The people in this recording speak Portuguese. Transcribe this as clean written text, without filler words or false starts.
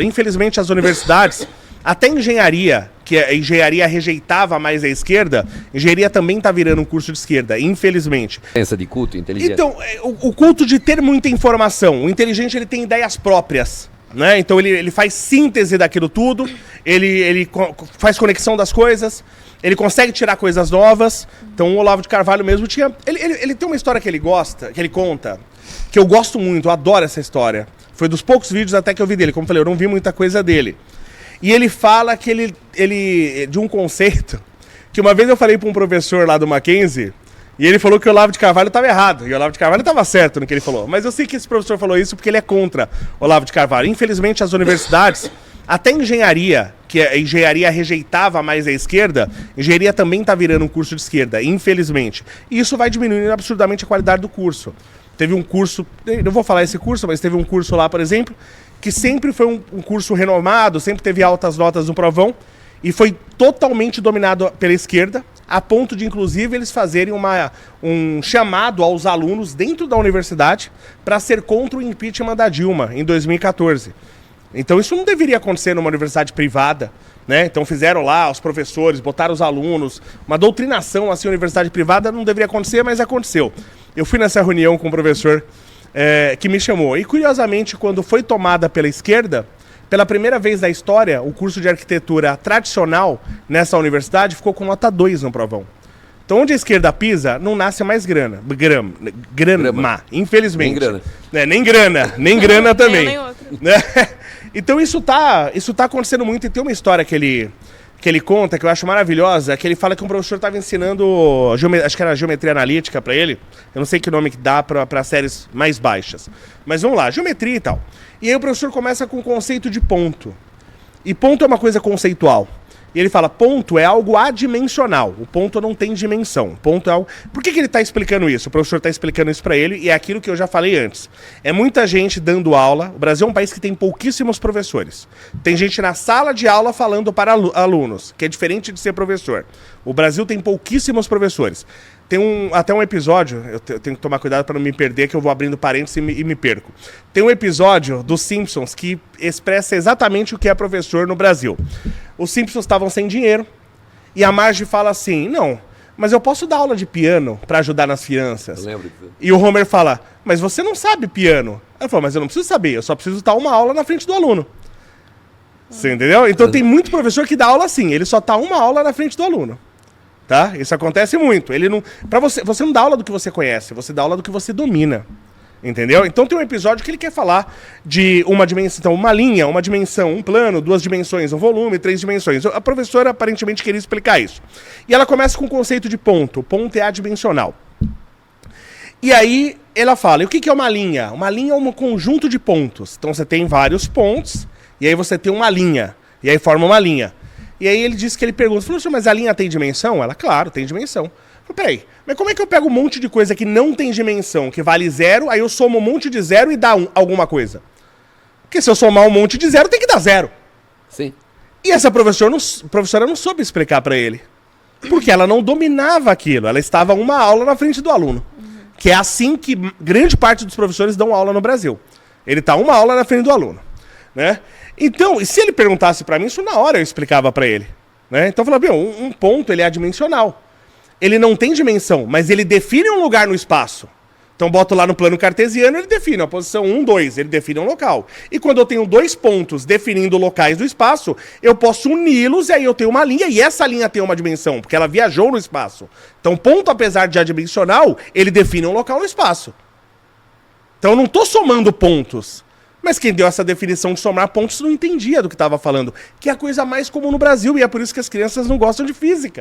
Infelizmente, as universidades, até engenharia, que a engenharia rejeitava mais a esquerda, engenharia também está virando um curso de esquerda, infelizmente. Pensa de culto inteligente. Então, o culto de ter muita informação. O inteligente, ele tem ideias próprias, né? Então, ele faz síntese daquilo tudo, ele faz conexão das coisas, ele consegue tirar coisas novas. Então, o Olavo de Carvalho mesmo tinha... Ele tem uma história que ele gosta, que ele conta, que eu gosto muito, eu adoro essa história. Foi dos poucos vídeos até que eu vi dele. Como eu falei, eu não vi muita coisa dele. E ele fala que ele de um conceito, que uma vez eu falei para um professor lá do Mackenzie, e ele falou que o Olavo de Carvalho estava errado, e o Olavo de Carvalho estava certo no que ele falou. Mas eu sei que esse professor falou isso porque ele é contra o Olavo de Carvalho. Infelizmente, as universidades, até engenharia, que a engenharia rejeitava mais a esquerda, engenharia também está virando um curso de esquerda, infelizmente. E isso vai diminuindo absurdamente a qualidade do curso. Teve um curso, não vou falar esse curso, mas teve um curso lá, por exemplo, que sempre foi um curso renomado, sempre teve altas notas no provão, e foi totalmente dominado pela esquerda, a ponto de, inclusive, eles fazerem um chamado aos alunos dentro da universidade para ser contra o impeachment da Dilma, em 2014. Então isso não deveria acontecer numa universidade privada, né? Então fizeram lá os professores, botaram os alunos, uma doutrinação assim, universidade privada não deveria acontecer, mas aconteceu. Eu fui nessa reunião com um professor que me chamou. E curiosamente, quando foi tomada pela esquerda, pela primeira vez na história, o curso de arquitetura tradicional nessa universidade ficou com nota 2 no provão. Então, onde a esquerda pisa, não nasce mais grama, infelizmente. Nem grana. Nem grana também. Nem outra. Né? Então, isso tá acontecendo muito. E tem uma história que ele conta, que eu acho maravilhosa, que ele fala que um professor estava ensinando, acho que era geometria analítica para ele, eu não sei que nome que dá para séries mais baixas. Mas vamos lá, geometria e tal. E aí o professor começa com o conceito de ponto. E ponto é uma coisa conceitual. E ele fala, ponto é algo adimensional. O ponto não tem dimensão. Ponto é algo... Por que ele está explicando isso? O professor está explicando isso para ele e é aquilo que eu já falei antes. É muita gente dando aula. O Brasil é um país que tem pouquíssimos professores. Tem gente na sala de aula falando para alunos, que é diferente de ser professor. O Brasil tem pouquíssimos professores. Tem até um episódio, eu tenho que tomar cuidado para não me perder, que eu vou abrindo parênteses e me perco. Tem um episódio dos Simpsons que expressa exatamente o que é professor no Brasil. Os Simpsons estavam sem dinheiro e a Marge fala assim, não, mas eu posso dar aula de piano para ajudar nas finanças. Eu lembro disso. E o Homer fala, mas você não sabe piano. Ela falou, mas eu não preciso saber, eu só preciso dar uma aula na frente do aluno. Você entendeu? Então tem muito professor que dá aula assim, ele só dá uma aula na frente do aluno. Tá? Isso acontece muito. Ele não, você não dá aula do que você conhece, você dá aula do que você domina. Entendeu? Então tem um episódio que ele quer falar de uma dimensão, então, uma linha, uma dimensão, um plano, 2 dimensões, um volume, 3 dimensões. A professora aparentemente queria explicar isso. E ela começa com o conceito de ponto. Ponto é adimensional. E aí ela fala, e o que é uma linha? Uma linha é um conjunto de pontos. Então você tem vários pontos, e aí você tem uma linha. E aí forma uma linha. E aí ele disse que ele pergunta, falou, mas a linha tem dimensão? Ela, claro, tem dimensão. Eu falei, peraí, mas como é que eu pego um monte de coisa que não tem dimensão, que vale 0, aí eu somo um monte de 0 e dá alguma coisa? Porque se eu somar um monte de 0, tem que dar 0. Sim. E essa professora não soube explicar para ele. Porque ela não dominava aquilo, ela estava uma aula na frente do aluno. Que é assim que grande parte dos professores dão aula no Brasil. Ele está uma aula na frente do aluno. Né? Então, se ele perguntasse para mim, isso na hora eu explicava para ele. Né? Então eu falava, um ponto ele é adimensional. Ele não tem dimensão, mas ele define um lugar no espaço. Então boto lá no plano cartesiano, ele define a posição 1, 2, ele define um local. E quando eu tenho 2 pontos definindo locais do espaço, eu posso uni-los e aí eu tenho uma linha, e essa linha tem uma dimensão, porque ela viajou no espaço. Então ponto, apesar de adimensional, ele define um local no espaço. Então eu não estou somando pontos. Mas quem deu essa definição de somar pontos não entendia do que estava falando, que é a coisa mais comum no Brasil, e é por isso que as crianças não gostam de física.